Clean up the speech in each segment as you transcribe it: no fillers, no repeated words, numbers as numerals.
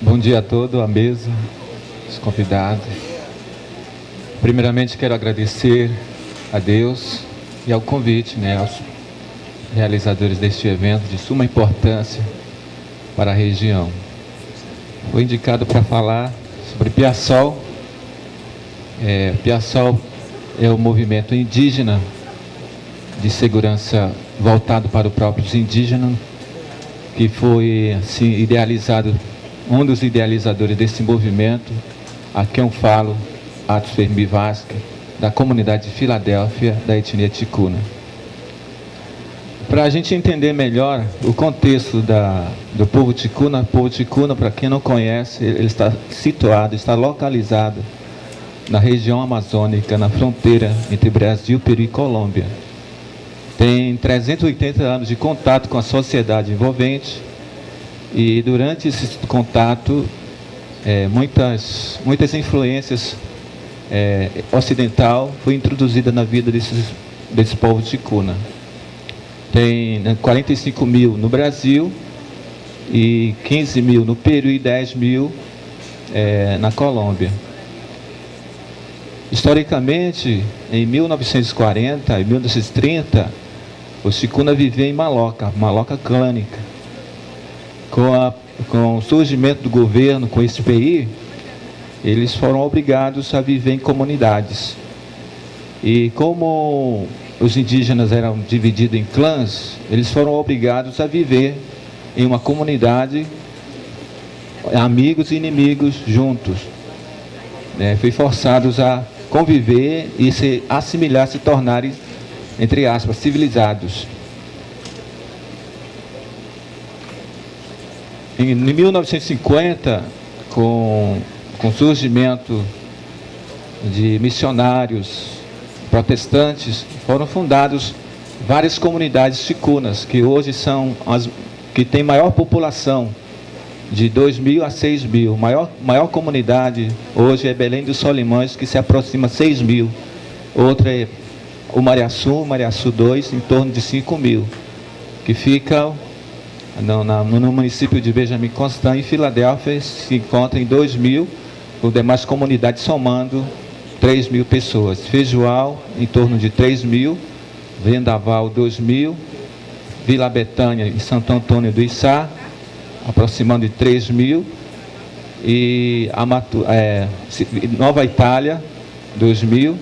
Bom dia a todos, a mesa, os convidados. Primeiramente quero agradecer a Deus e ao convite, aos realizadores deste evento de suma importância para a região. Fui indicado para falar sobre Piassol. Piassol é um movimento indígena de segurança voltado para os próprios indígenas, que foi assim idealizado, um dos idealizadores desse movimento, a quem eu falo, Atos Fermi Vasque, da comunidade de Filadélfia, da etnia ticuna. Para a gente entender melhor o contexto do povo ticuna, para quem não conhece, ele está situado, está localizado na região amazônica, na fronteira entre Brasil, Peru e Colômbia. Tem 380 anos de contato com a sociedade envolvente e durante esse contato muitas influências ocidental foi introduzida na vida desse povo ticuna. Tem 45 mil no Brasil e 15 mil no Peru e 10 mil na Colômbia. Historicamente, em 1940 e 1930, os ticuna viviam em Maloca clânica. Com o surgimento do governo com esse PI, eles foram obrigados a viver em comunidades. E como os indígenas eram divididos em clãs, eles foram obrigados a viver em uma comunidade, amigos e inimigos juntos. Foi forçados a conviver e se assimilar, se tornarem, entre aspas, civilizados. Em 1950, com o surgimento de missionários protestantes, foram fundadas várias comunidades ticunas, que hoje são as que têm maior população, de 2.000 a 6.000. Maior comunidade hoje é Belém dos Solimões, que se aproxima a 6.000. Outra é o Mariaçu 2, em torno de 5.000, que fica no município de Benjamin Constant, em Filadélfia, se encontra em 2.000, as demais comunidades somando 3.000 pessoas. Feijoal, em torno de 3.000, Vendaval, 2.000, Vila Betânia e Santo Antônio do Içá, aproximando de 3.000, e Nova Itália, 2.000.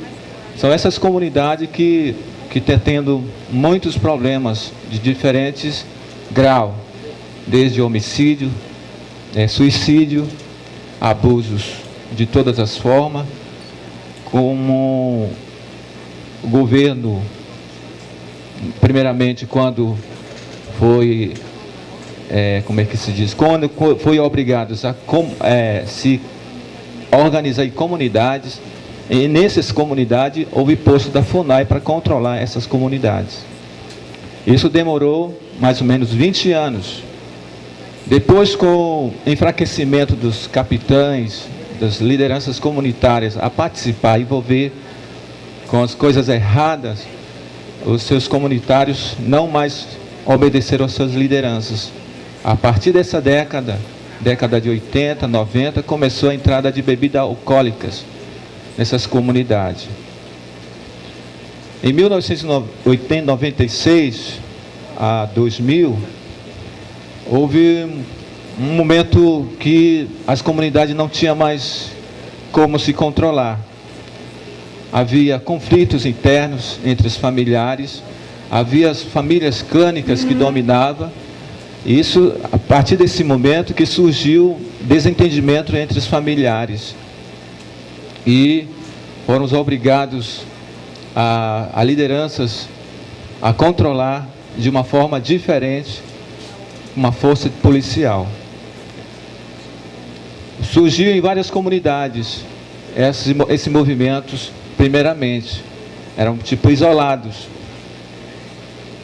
São essas comunidades que estão tendo muitos problemas de diferentes graus, desde homicídio, suicídio, abusos de todas as formas, como o governo, primeiramente, quando foi, quando foi obrigado a se organizar em comunidades, e nessas comunidades houve posto da FUNAI para controlar essas comunidades. Isso demorou mais ou menos 20 anos. Depois, com o enfraquecimento dos capitães, das lideranças comunitárias a participar, envolver com as coisas erradas, os seus comunitários não mais obedeceram às suas lideranças. A partir dessa década de 80, 90, começou a entrada de bebidas alcoólicas nessas comunidades. Em 1996 a 2000, houve um momento que as comunidades não tinham mais como se controlar. Havia conflitos internos entre os familiares, havia as famílias clânicas que dominavam. Isso, a partir desse momento que surgiu desentendimento entre os familiares. E foram obrigados a lideranças a controlar de uma forma diferente uma força policial. Surgiu em várias comunidades esses movimentos, primeiramente, eram tipo isolados.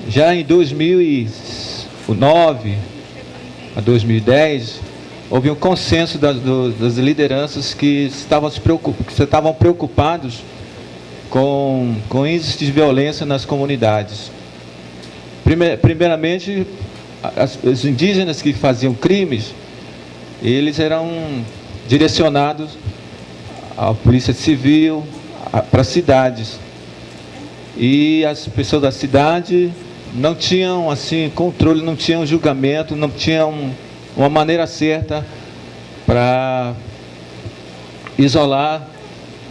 Já em 2009 a 2010, houve um consenso das lideranças que estavam preocupados com índices de violência nas comunidades. Primeiramente, os indígenas que faziam crimes eles eram direcionados à polícia civil, para as cidades. E as pessoas da cidade não tinham assim controle, não tinham julgamento, não tinham uma maneira certa para isolar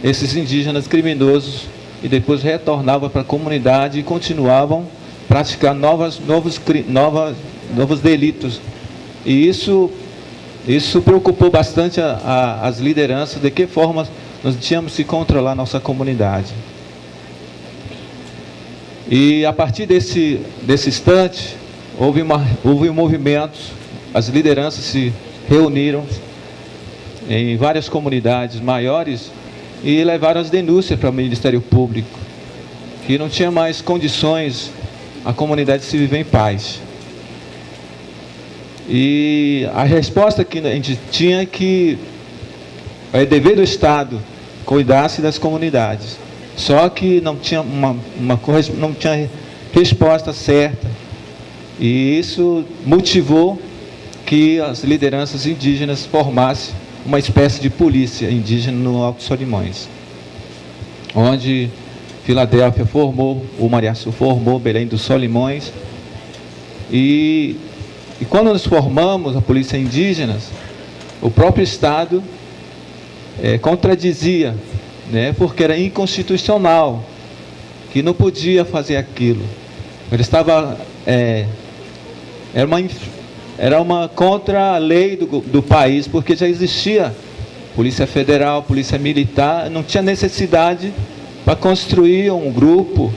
esses indígenas criminosos, e depois retornavam para a comunidade e continuavam praticando novos delitos. E isso preocupou bastante as lideranças, de que forma nós tínhamos que controlar nossa comunidade. E a partir desse instante, houve um movimento, as lideranças se reuniram em várias comunidades maiores e levaram as denúncias para o Ministério Público, que não tinha mais condições a comunidade se viver em paz. E a resposta que a gente tinha é que é dever do Estado cuidar-se das comunidades. Só que não tinha não tinha resposta certa. E isso motivou que as lideranças indígenas formassem uma espécie de polícia indígena no Alto Solimões, onde Filadélfia formou, o Mariaçu formou, Belém dos Solimões. E quando nós formamos a polícia indígena, o próprio Estado contradizia, né, porque era inconstitucional, que não podia fazer aquilo. Ele estava era uma contra a lei do país, porque já existia Polícia Federal, Polícia Militar, não tinha necessidade para construir um grupo,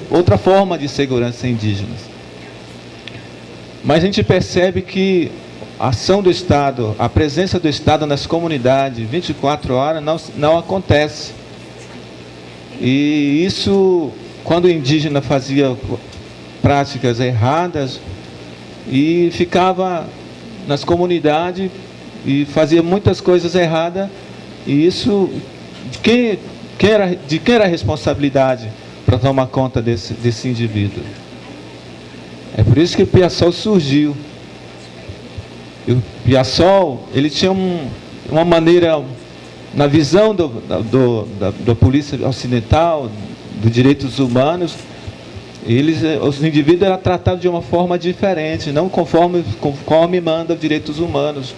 outra forma de segurança indígena. Mas a gente percebe que a ação do Estado, a presença do Estado nas comunidades 24 horas não acontece. E isso, quando o indígena fazia práticas erradas e ficava nas comunidades e fazia muitas coisas erradas, e isso, de quem era a responsabilidade para tomar conta desse indivíduo? É por isso que o Piaçol surgiu. E o Piaçol, ele tinha uma maneira, na visão da polícia ocidental, dos direitos humanos, os indivíduos eram tratados de uma forma diferente, não conforme manda os direitos humanos.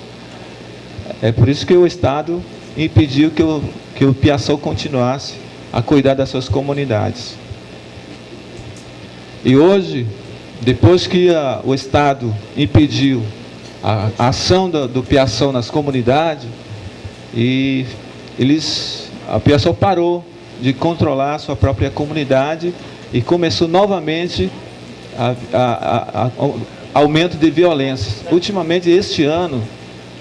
É por isso que o Estado impediu que o Piaçol continuasse a cuidar das suas comunidades. E hoje, depois que o Estado impediu a ação do Piaçol nas comunidades, a Piaçol parou de controlar a sua própria comunidade e começou novamente aumento de violência. Ultimamente, este ano,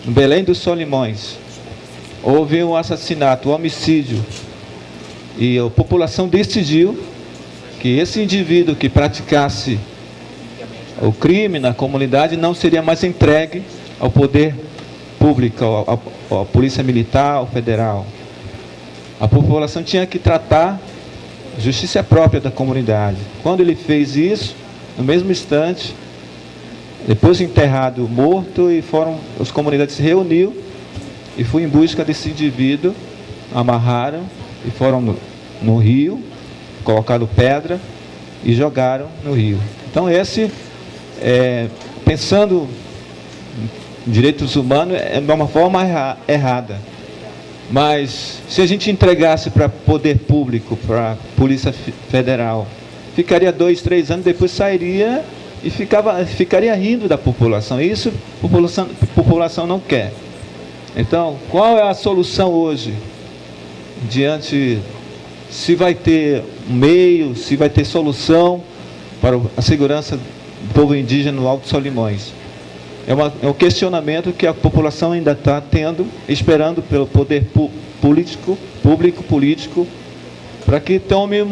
no Belém dos Solimões, houve um assassinato, um homicídio, e a população decidiu que esse indivíduo que praticasse o crime na comunidade não seria mais entregue ao poder público, à polícia militar, ao federal. A população tinha que tratar a justiça própria da comunidade. Quando ele fez isso, no mesmo instante, depois de enterrado, morto, e as comunidades se reuniram e foi em busca desse indivíduo, amarraram e foram no rio, colocaram pedra e jogaram no rio. Então pensando em direitos humanos, é de uma forma errada. Mas se a gente entregasse para poder público, para a Polícia Federal, ficaria 2, 3 anos, depois sairia e ficaria rindo da população. Isso a população não quer. Então, qual é a solução hoje? Se vai ter meio, se vai ter solução para a segurança do povo indígena no Alto Solimões? É um questionamento que a população ainda está tendo, esperando pelo poder público, para que tome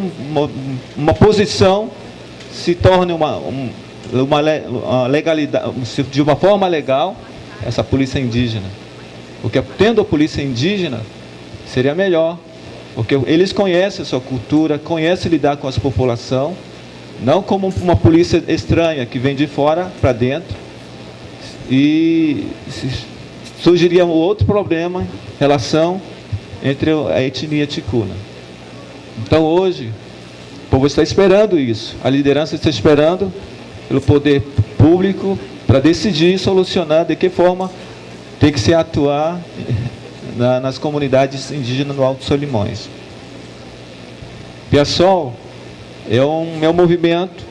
uma posição, se torne uma legalidade, de uma forma legal, essa polícia indígena. Porque tendo a polícia indígena, seria melhor, porque eles conhecem a sua cultura, conhecem lidar com a população, não como uma polícia estranha, que vem de fora para dentro, e surgiria um outro problema, relação entre a etnia ticuna. Então hoje, o povo está esperando isso, a liderança está esperando pelo poder público para decidir e solucionar de que forma tem que se atuar nas comunidades indígenas no Alto Solimões. Piassol é um movimento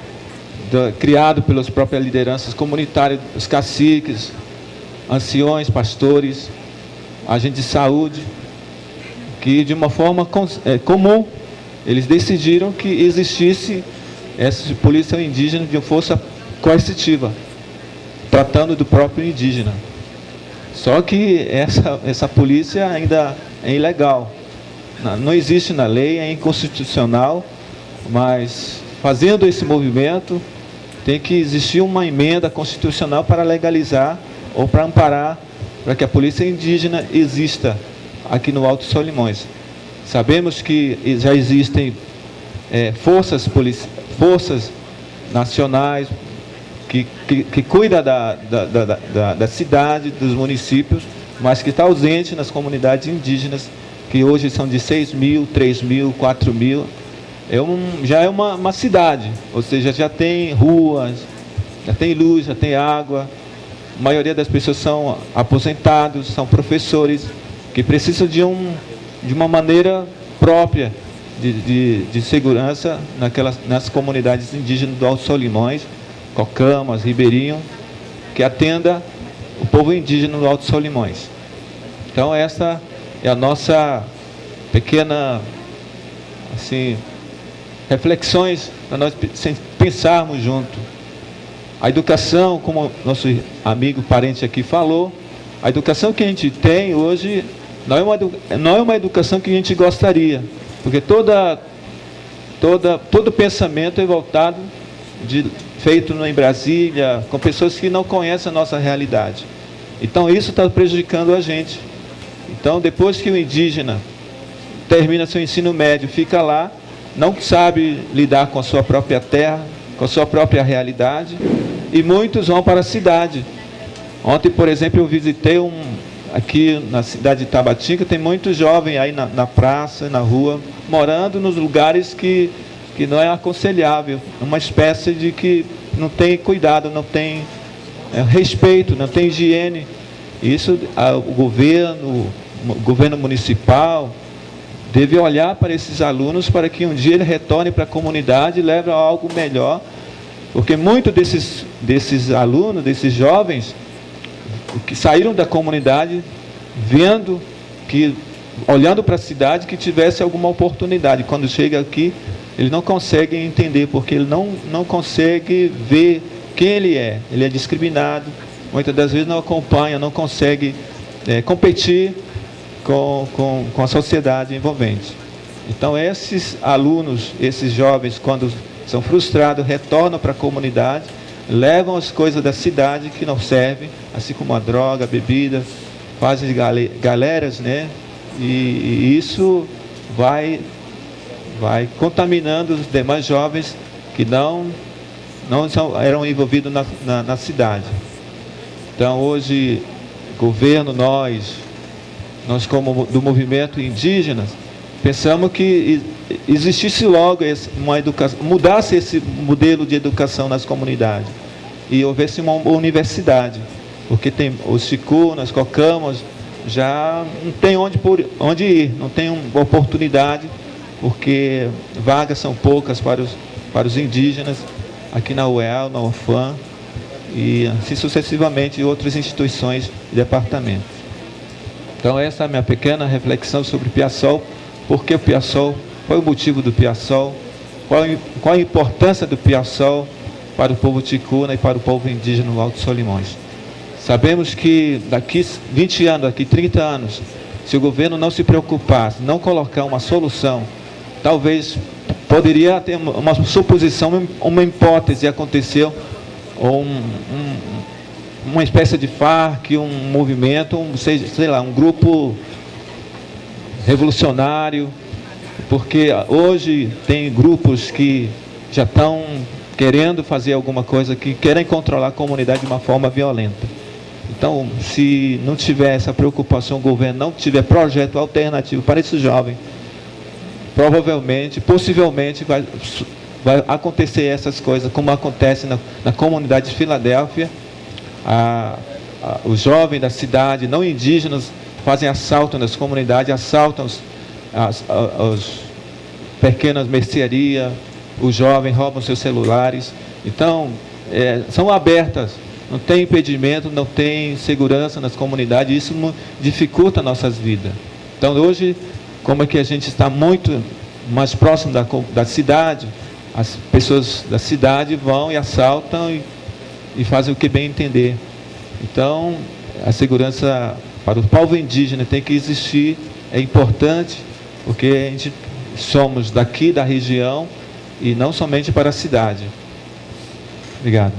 criado pelas próprias lideranças comunitárias, os caciques, anciões, pastores, agentes de saúde, que de uma forma comum, eles decidiram que existisse essa polícia indígena de uma força coercitiva, tratando do próprio indígena. Só que essa polícia ainda é ilegal, não existe na lei, é inconstitucional, mas fazendo esse movimento, tem que existir uma emenda constitucional para legalizar ou para amparar, para que a polícia indígena exista aqui no Alto Solimões. Sabemos que já existem forças nacionais que cuidam da cidade, dos municípios, mas que está ausente nas comunidades indígenas, que hoje são de 6 mil, 3 mil, 4 mil. Já é uma cidade, ou seja, já tem ruas, já tem luz, já tem água. A maioria das pessoas são aposentados, são professores, que precisam de uma maneira própria de segurança nas comunidades indígenas do Alto Solimões, Cocamas, Ribeirinho, que atenda o povo indígena do Alto Solimões. Então essa é a nossa pequena, assim, reflexões para nós pensarmos junto. A educação, como nosso amigo parente aqui falou, a educação que a gente tem hoje não é uma educação que a gente gostaria, porque todo pensamento é voltado, feito em Brasília, com pessoas que não conhecem a nossa realidade. Então isso está prejudicando a gente. Então depois que o indígena termina seu ensino médio, fica lá, não sabe lidar com a sua própria terra, com a sua própria realidade, e muitos vão para a cidade. Ontem, por exemplo, eu visitei aqui na cidade de Tabatinga, tem muitos jovens aí na praça, na rua, morando nos lugares que não é aconselhável, uma espécie de que não tem cuidado, não tem respeito, não tem higiene. Isso o governo municipal deve olhar para esses alunos para que um dia ele retorne para a comunidade e leve a algo melhor, porque muitos desses alunos, desses jovens, que saíram da comunidade, olhando para a cidade, que tivesse alguma oportunidade. Quando chega aqui, eles não conseguem entender, porque ele não consegue ver quem ele é discriminado, muitas das vezes não acompanha, não consegue competir com a sociedade envolvente. Então esses alunos, esses jovens, quando são frustrados, retornam para a comunidade, levam as coisas da cidade que não servem, assim como a droga, a bebida, fazem galeras, né? E isso vai contaminando os demais jovens que não eram envolvidos na cidade. Então hoje, governo, nós como do movimento indígena, pensamos que existisse logo uma educação, mudasse esse modelo de educação nas comunidades e houvesse uma universidade, porque tem os ticunas, cocamas, já não tem onde ir, não tem uma oportunidade, porque vagas são poucas para os indígenas aqui na UEL, na UFAM e assim sucessivamente em outras instituições e departamentos. Então essa é a minha pequena reflexão sobre Piassol. Por que o Piassol? Qual é o motivo do Piassol? Qual a importância do Piassol para o povo ticuna e para o povo indígena no Alto Solimões? Sabemos que daqui 20 anos, daqui 30 anos, se o governo não se preocupasse, não colocar uma solução, talvez poderia ter uma suposição, uma hipótese aconteceu, ou uma espécie de FARC, um movimento, sei lá, um grupo revolucionário, porque hoje tem grupos que já estão querendo fazer alguma coisa, que querem controlar a comunidade de uma forma violenta. Então, se não tiver essa preocupação, o governo não tiver projeto alternativo para esse jovem, provavelmente, possivelmente, vai acontecer essas coisas, como acontece na comunidade de Filadélfia. Os jovens da cidade, não indígenas, fazem assalto nas comunidades, assaltam as pequenas mercearias, os jovens roubam seus celulares. Então, são abertas, não tem impedimento, não tem segurança nas comunidades, isso dificulta nossas vidas. Então, hoje, como é que a gente está muito mais próximo da cidade, as pessoas da cidade vão e assaltam e fazem o que bem entender. Então, a segurança para o povo indígena tem que existir, é importante, porque a gente somos daqui da região e não somente para a cidade. Obrigado.